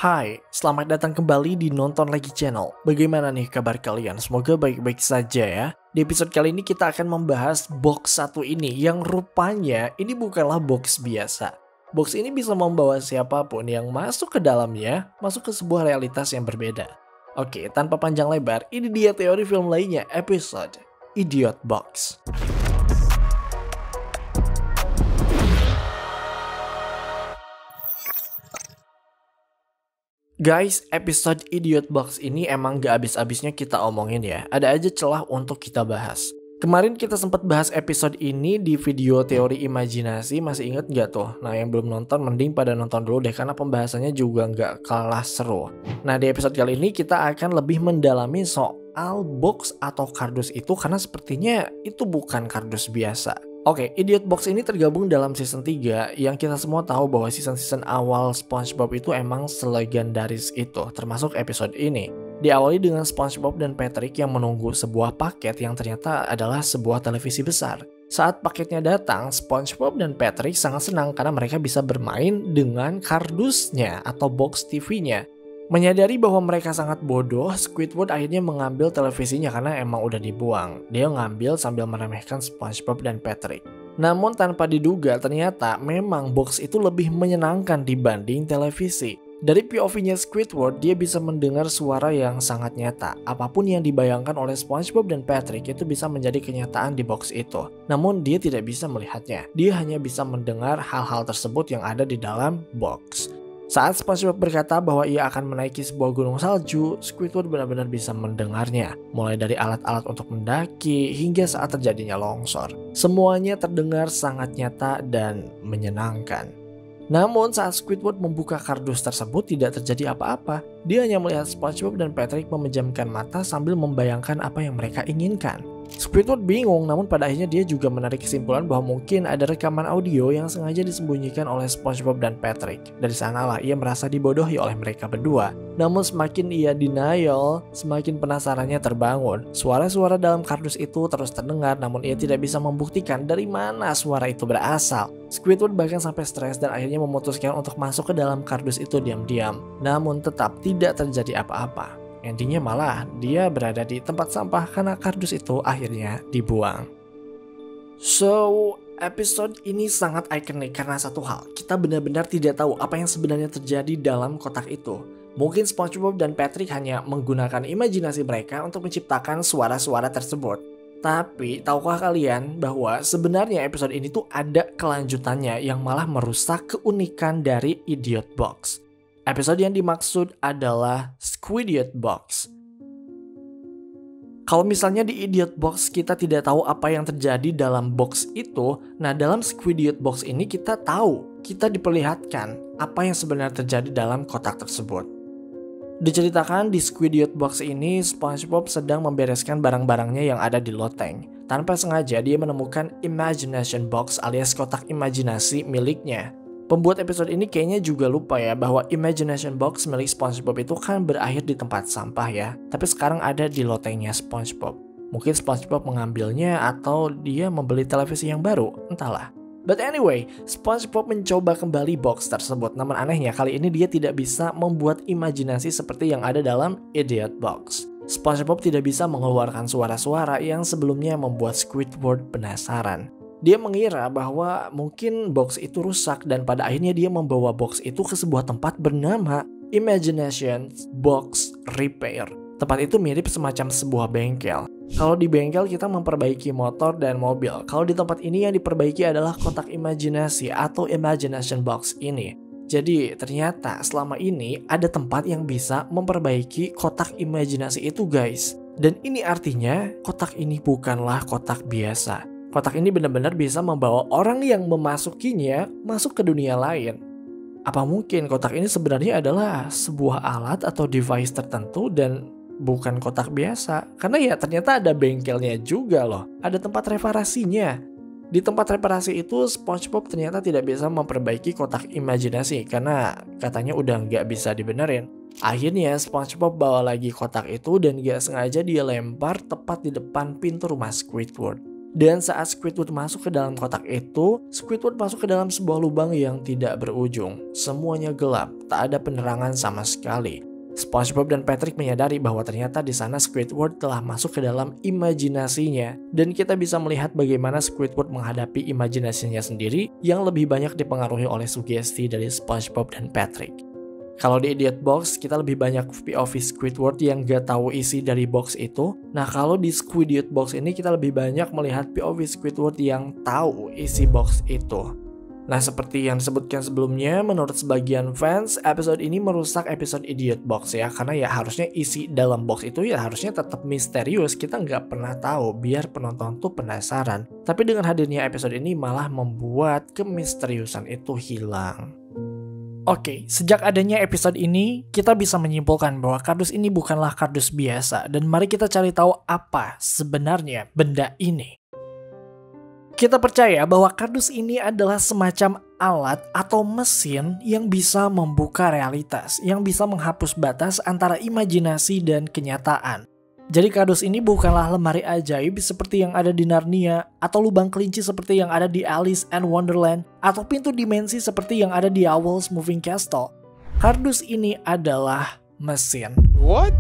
Hai, selamat datang kembali di Nonton Lagi Channel. Bagaimana nih kabar kalian? Semoga baik-baik saja ya. Di episode kali ini kita akan membahas box satu ini yang rupanya ini bukanlah box biasa. Box ini bisa membawa siapapun yang masuk ke dalamnya, masuk ke sebuah realitas yang berbeda. Oke, tanpa panjang lebar, ini dia teori film lainnya, episode Idiot Box. Guys, episode Idiot Box ini emang gak habis-habisnya kita omongin ya. Ada aja celah untuk kita bahas. Kemarin kita sempat bahas episode ini di video teori imajinasi, masih inget gak tuh? Nah, yang belum nonton mending pada nonton dulu deh karena pembahasannya juga gak kalah seru. Nah, di episode kali ini kita akan lebih mendalami soal box atau kardus itu karena sepertinya itu bukan kardus biasa. Oke, Idiot Box ini tergabung dalam season 3 yang kita semua tahu bahwa season-season awal SpongeBob itu emang selegendaris itu, termasuk episode ini. Diawali dengan SpongeBob dan Patrick yang menunggu sebuah paket yang ternyata adalah sebuah televisi besar. Saat paketnya datang, SpongeBob dan Patrick sangat senang karena mereka bisa bermain dengan kardusnya atau box TV-nya. Menyadari bahwa mereka sangat bodoh, Squidward akhirnya mengambil televisinya karena emang udah dibuang. Dia ngambil sambil meremehkan SpongeBob dan Patrick. Namun tanpa diduga ternyata memang box itu lebih menyenangkan dibanding televisi. Dari POV-nya Squidward, dia bisa mendengar suara yang sangat nyata. Apapun yang dibayangkan oleh SpongeBob dan Patrick itu bisa menjadi kenyataan di box itu. Namun dia tidak bisa melihatnya. Dia hanya bisa mendengar hal-hal tersebut yang ada di dalam box. Saat SpongeBob berkata bahwa ia akan menaiki sebuah gunung salju, Squidward benar-benar bisa mendengarnya. Mulai dari alat-alat untuk mendaki hingga saat terjadinya longsor. Semuanya terdengar sangat nyata dan menyenangkan. Namun saat Squidward membuka kardus tersebut tidak terjadi apa-apa. Dia hanya melihat SpongeBob dan Patrick memejamkan mata sambil membayangkan apa yang mereka inginkan. Squidward bingung, namun pada akhirnya dia juga menarik kesimpulan bahwa mungkin ada rekaman audio yang sengaja disembunyikan oleh SpongeBob dan Patrick. Dari sanalah ia merasa dibodohi oleh mereka berdua. Namun semakin ia denial, semakin penasarannya terbangun. Suara-suara dalam kardus itu terus terdengar, namun ia tidak bisa membuktikan dari mana suara itu berasal. Squidward bahkan sampai stres dan akhirnya memutuskan untuk masuk ke dalam kardus itu diam-diam. Namun tetap tidak terjadi apa-apa. Endingnya malah dia berada di tempat sampah karena kardus itu akhirnya dibuang. So, episode ini sangat ikonik karena satu hal. Kita benar-benar tidak tahu apa yang sebenarnya terjadi dalam kotak itu. Mungkin SpongeBob dan Patrick hanya menggunakan imajinasi mereka untuk menciptakan suara-suara tersebut. Tapi, tahukah kalian bahwa sebenarnya episode ini tuh ada kelanjutannya yang malah merusak keunikan dari Idiot Box. Episode yang dimaksud adalah Squidiot Box. Kalau misalnya di Idiot Box kita tidak tahu apa yang terjadi dalam box itu, nah dalam Squidiot Box ini kita tahu, kita diperlihatkan apa yang sebenarnya terjadi dalam kotak tersebut. Diceritakan di Squidiot Box ini, SpongeBob sedang membereskan barang-barangnya yang ada di loteng. Tanpa sengaja dia menemukan Imagination Box alias kotak imajinasi miliknya. Pembuat episode ini kayaknya juga lupa ya bahwa Imagination Box milik SpongeBob itu kan berakhir di tempat sampah ya. Tapi sekarang ada di lotengnya SpongeBob. Mungkin SpongeBob mengambilnya atau dia membeli televisi yang baru, entahlah. But anyway, SpongeBob mencoba kembali box tersebut. Namun anehnya kali ini dia tidak bisa membuat imajinasi seperti yang ada dalam Idiot Box. SpongeBob tidak bisa mengeluarkan suara-suara yang sebelumnya membuat Squidward penasaran. Dia mengira bahwa mungkin box itu rusak dan pada akhirnya dia membawa box itu ke sebuah tempat bernama Imagination Box Repair. Tempat itu mirip semacam sebuah bengkel. Kalau di bengkel kita memperbaiki motor dan mobil. Kalau di tempat ini yang diperbaiki adalah kotak imajinasi atau Imagination Box ini. Jadi ternyata selama ini ada tempat yang bisa memperbaiki kotak imajinasi itu guys. Dan ini artinya kotak ini bukanlah kotak biasa. Kotak ini benar-benar bisa membawa orang yang memasukinya masuk ke dunia lain. Apa mungkin kotak ini sebenarnya adalah sebuah alat atau device tertentu dan bukan kotak biasa? Karena ya ternyata ada bengkelnya juga loh. Ada tempat reparasinya. Di tempat reparasi itu SpongeBob ternyata tidak bisa memperbaiki kotak imajinasi karena katanya udah nggak bisa dibenerin. Akhirnya SpongeBob bawa lagi kotak itu dan gak sengaja dia lempar tepat di depan pintu rumah Squidward. Dan saat Squidward masuk ke dalam kotak itu, Squidward masuk ke dalam sebuah lubang yang tidak berujung. Semuanya gelap, tak ada penerangan sama sekali. SpongeBob dan Patrick menyadari bahwa ternyata di sana Squidward telah masuk ke dalam imajinasinya, dan kita bisa melihat bagaimana Squidward menghadapi imajinasinya sendiri yang lebih banyak dipengaruhi oleh sugesti dari SpongeBob dan Patrick. Kalau di Idiot Box, kita lebih banyak POV Squidward yang gak tahu isi dari box itu. Nah, kalau di Squidiot Box ini kita lebih banyak melihat POV Squidward yang tahu isi box itu. Nah, seperti yang disebutkan sebelumnya, menurut sebagian fans, episode ini merusak episode Idiot Box ya. Karena ya harusnya isi dalam box itu ya harusnya tetap misterius. Kita nggak pernah tahu, biar penonton tuh penasaran. Tapi dengan hadirnya episode ini malah membuat kemisteriusan itu hilang. Oke, sejak adanya episode ini, kita bisa menyimpulkan bahwa kardus ini bukanlah kardus biasa. Dan mari kita cari tahu apa sebenarnya benda ini. Kita percaya bahwa kardus ini adalah semacam alat atau mesin yang bisa membuka realitas, yang bisa menghapus batas antara imajinasi dan kenyataan. Jadi kardus ini bukanlah lemari ajaib seperti yang ada di Narnia, atau lubang kelinci seperti yang ada di Alice in Wonderland, atau pintu dimensi seperti yang ada di Owl's Moving Castle. Kardus ini adalah mesin. What?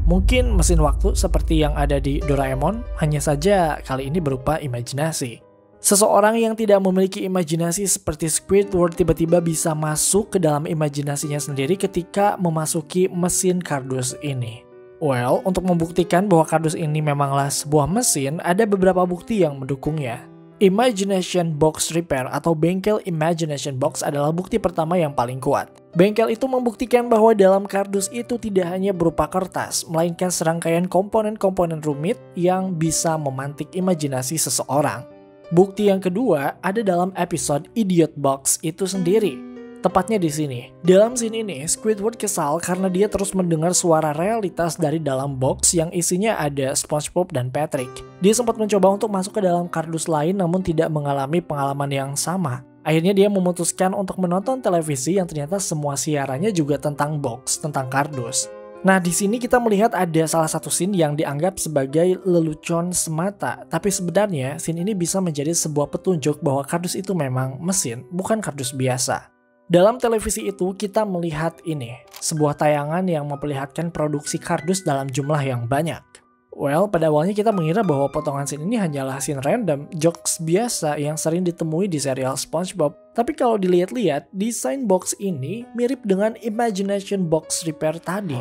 Mungkin mesin waktu seperti yang ada di Doraemon, hanya saja kali ini berupa imajinasi. Seseorang yang tidak memiliki imajinasi seperti Squidward tiba-tiba bisa masuk ke dalam imajinasinya sendiri ketika memasuki mesin kardus ini. Well, untuk membuktikan bahwa kardus ini memanglah sebuah mesin, ada beberapa bukti yang mendukungnya. Imagination Box Repair atau bengkel Imagination Box adalah bukti pertama yang paling kuat. Bengkel itu membuktikan bahwa dalam kardus itu tidak hanya berupa kertas, melainkan serangkaian komponen-komponen rumit yang bisa memantik imajinasi seseorang. Bukti yang kedua ada dalam episode Idiot Box itu sendiri. Tepatnya di sini. Dalam scene ini, Squidward kesal karena dia terus mendengar suara realitas dari dalam box yang isinya ada SpongeBob dan Patrick. Dia sempat mencoba untuk masuk ke dalam kardus lain namun tidak mengalami pengalaman yang sama. Akhirnya dia memutuskan untuk menonton televisi yang ternyata semua siarannya juga tentang box, tentang kardus. Nah, di sini kita melihat ada salah satu scene yang dianggap sebagai lelucon semata, tapi sebenarnya scene ini bisa menjadi sebuah petunjuk bahwa kardus itu memang mesin, bukan kardus biasa. Dalam televisi itu kita melihat ini, sebuah tayangan yang memperlihatkan produksi kardus dalam jumlah yang banyak. Well, pada awalnya kita mengira bahwa potongan scene ini hanyalah scene random, jokes biasa yang sering ditemui di serial SpongeBob. Tapi kalau dilihat-lihat, desain box ini mirip dengan Imagination Box Repair tadi.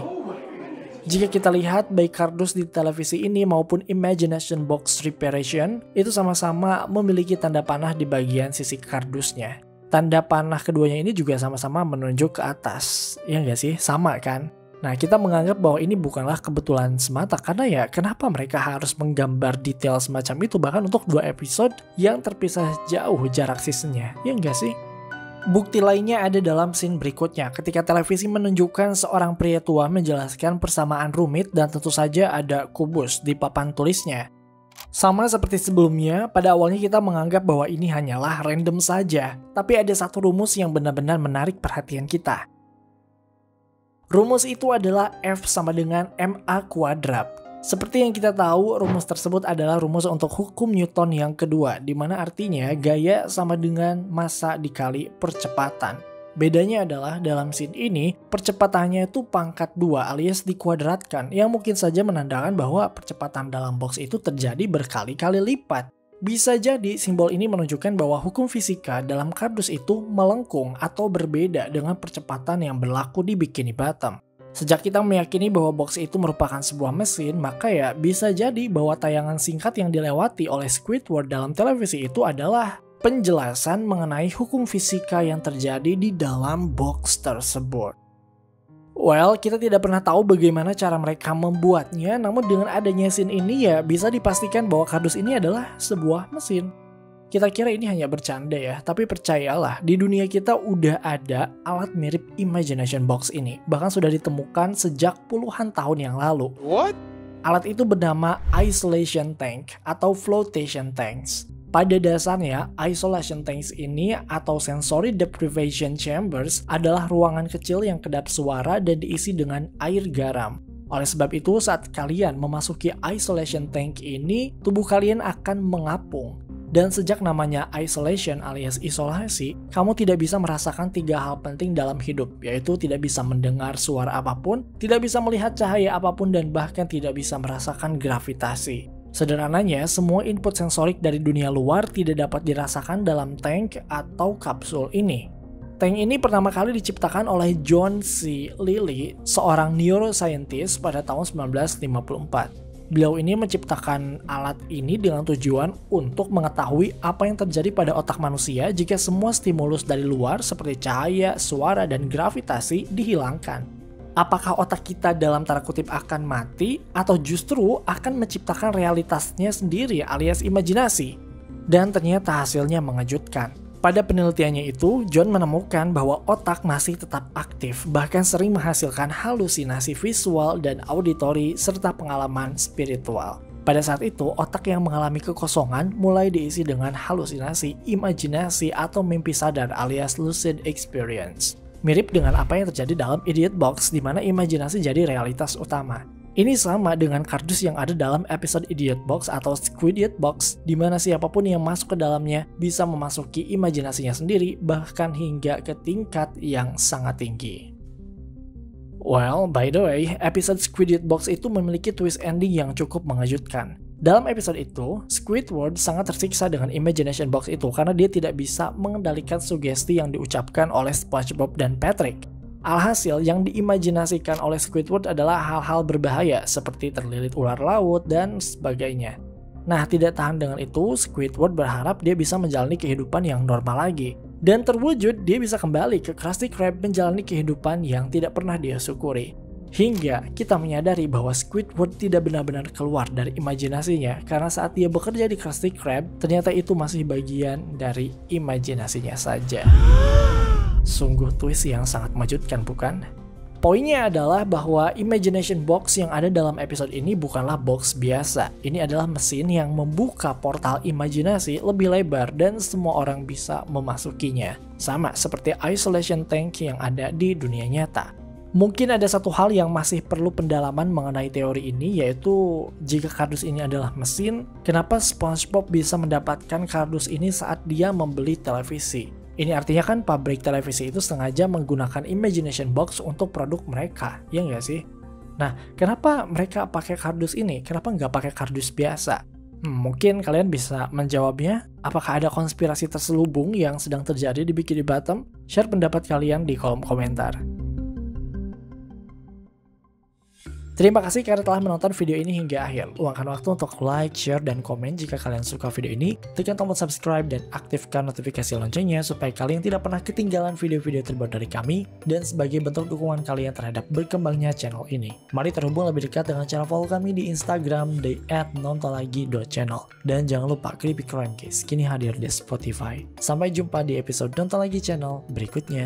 Jika kita lihat baik kardus di televisi ini maupun Imagination Box Reparation, itu sama-sama memiliki tanda panah di bagian sisi kardusnya. Tanda panah keduanya ini juga sama-sama menunjuk ke atas. Ya nggak sih? Sama kan? Nah, kita menganggap bahwa ini bukanlah kebetulan semata. Karena ya, kenapa mereka harus menggambar detail semacam itu bahkan untuk 2 episode yang terpisah jauh jarak seasonnya? Ya nggak sih? Bukti lainnya ada dalam scene berikutnya. Ketika televisi menunjukkan seorang pria tua menjelaskan persamaan rumit dan tentu saja ada kubus di papan tulisnya. Sama seperti sebelumnya, pada awalnya kita menganggap bahwa ini hanyalah random saja, tapi ada satu rumus yang benar-benar menarik perhatian kita. Rumus itu adalah F sama dengan MA kuadrat. Seperti yang kita tahu, rumus tersebut adalah rumus untuk hukum Newton yang kedua, di mana artinya gaya sama dengan massa dikali percepatan. Bedanya adalah dalam scene ini, percepatannya itu pangkat 2 alias dikuadratkan, yang mungkin saja menandakan bahwa percepatan dalam box itu terjadi berkali-kali lipat. Bisa jadi simbol ini menunjukkan bahwa hukum fisika dalam kardus itu melengkung atau berbeda dengan percepatan yang berlaku di Bikini Bottom. Sejak kita meyakini bahwa box itu merupakan sebuah mesin, maka ya bisa jadi bahwa tayangan singkat yang dilewati oleh Squidward dalam televisi itu adalah penjelasan mengenai hukum fisika yang terjadi di dalam box tersebut. Well, kita tidak pernah tahu bagaimana cara mereka membuatnya, namun dengan adanya scene ini ya bisa dipastikan bahwa kardus ini adalah sebuah mesin. Kita kira ini hanya bercanda ya, tapi percayalah, di dunia kita udah ada alat mirip Imagination Box ini, bahkan sudah ditemukan sejak puluhan tahun yang lalu. What? Alat itu bernama Isolation Tank atau Flotation Tanks. Pada dasarnya, isolation tanks ini atau sensory deprivation chambers adalah ruangan kecil yang kedap suara dan diisi dengan air garam. Oleh sebab itu, saat kalian memasuki isolation tank ini, tubuh kalian akan mengapung. Dan sejak namanya isolation alias isolasi, kamu tidak bisa merasakan 3 hal penting dalam hidup, yaitu tidak bisa mendengar suara apapun, tidak bisa melihat cahaya apapun, dan bahkan tidak bisa merasakan gravitasi. Sederhananya, semua input sensorik dari dunia luar tidak dapat dirasakan dalam tank atau kapsul ini. Tank ini pertama kali diciptakan oleh John C. Lilly, seorang neuroscientist pada tahun 1954. Beliau ini menciptakan alat ini dengan tujuan untuk mengetahui apa yang terjadi pada otak manusia jika semua stimulus dari luar seperti cahaya, suara, dan gravitasi dihilangkan. Apakah otak kita dalam tanda kutip akan mati atau justru akan menciptakan realitasnya sendiri alias imajinasi? Dan ternyata hasilnya mengejutkan. Pada penelitiannya itu, John menemukan bahwa otak masih tetap aktif, bahkan sering menghasilkan halusinasi visual dan auditori serta pengalaman spiritual. Pada saat itu, otak yang mengalami kekosongan mulai diisi dengan halusinasi, imajinasi, atau mimpi sadar alias lucid experience. Mirip dengan apa yang terjadi dalam Idiot Box, di mana imajinasi jadi realitas utama. Ini sama dengan kardus yang ada dalam episode Idiot Box atau Squidiot Box, di mana siapapun yang masuk ke dalamnya bisa memasuki imajinasinya sendiri, bahkan hingga ke tingkat yang sangat tinggi. Well, by the way, episode Squidiot Box itu memiliki twist ending yang cukup mengejutkan. Dalam episode itu, Squidward sangat tersiksa dengan imagination box itu karena dia tidak bisa mengendalikan sugesti yang diucapkan oleh SpongeBob dan Patrick. Alhasil, yang diimajinasikan oleh Squidward adalah hal-hal berbahaya seperti terlilit ular laut dan sebagainya. Nah, tidak tahan dengan itu, Squidward berharap dia bisa menjalani kehidupan yang normal lagi. Dan terwujud, dia bisa kembali ke Krusty Krab menjalani kehidupan yang tidak pernah dia syukuri. Hingga kita menyadari bahwa Squidward tidak benar-benar keluar dari imajinasinya karena saat dia bekerja di Krusty Krab, ternyata itu masih bagian dari imajinasinya saja. Sungguh twist yang sangat mengejutkan, bukan? Poinnya adalah bahwa imagination box yang ada dalam episode ini bukanlah box biasa. Ini adalah mesin yang membuka portal imajinasi lebih lebar dan semua orang bisa memasukinya. Sama seperti isolation tank yang ada di dunia nyata. Mungkin ada satu hal yang masih perlu pendalaman mengenai teori ini, yaitu jika kardus ini adalah mesin, kenapa SpongeBob bisa mendapatkan kardus ini saat dia membeli televisi? Ini artinya kan pabrik televisi itu sengaja menggunakan imagination box untuk produk mereka, ya nggak sih? Nah, kenapa mereka pakai kardus ini? Kenapa nggak pakai kardus biasa? Mungkin kalian bisa menjawabnya. Apakah ada konspirasi terselubung yang sedang terjadi di Bikini Bottom? Share pendapat kalian di kolom komentar. Terima kasih karena telah menonton video ini hingga akhir. Luangkan waktu untuk like, share, dan komen jika kalian suka video ini. Tekan tombol subscribe dan aktifkan notifikasi loncengnya supaya kalian tidak pernah ketinggalan video-video terbaru dari kami dan sebagai bentuk dukungan kalian terhadap berkembangnya channel ini. Mari terhubung lebih dekat dengan cara follow kami di Instagram di @nontonlagi.channel. Dan jangan lupa Creepy Crime Case kini hadir di Spotify. Sampai jumpa di episode Nonton Lagi Channel berikutnya.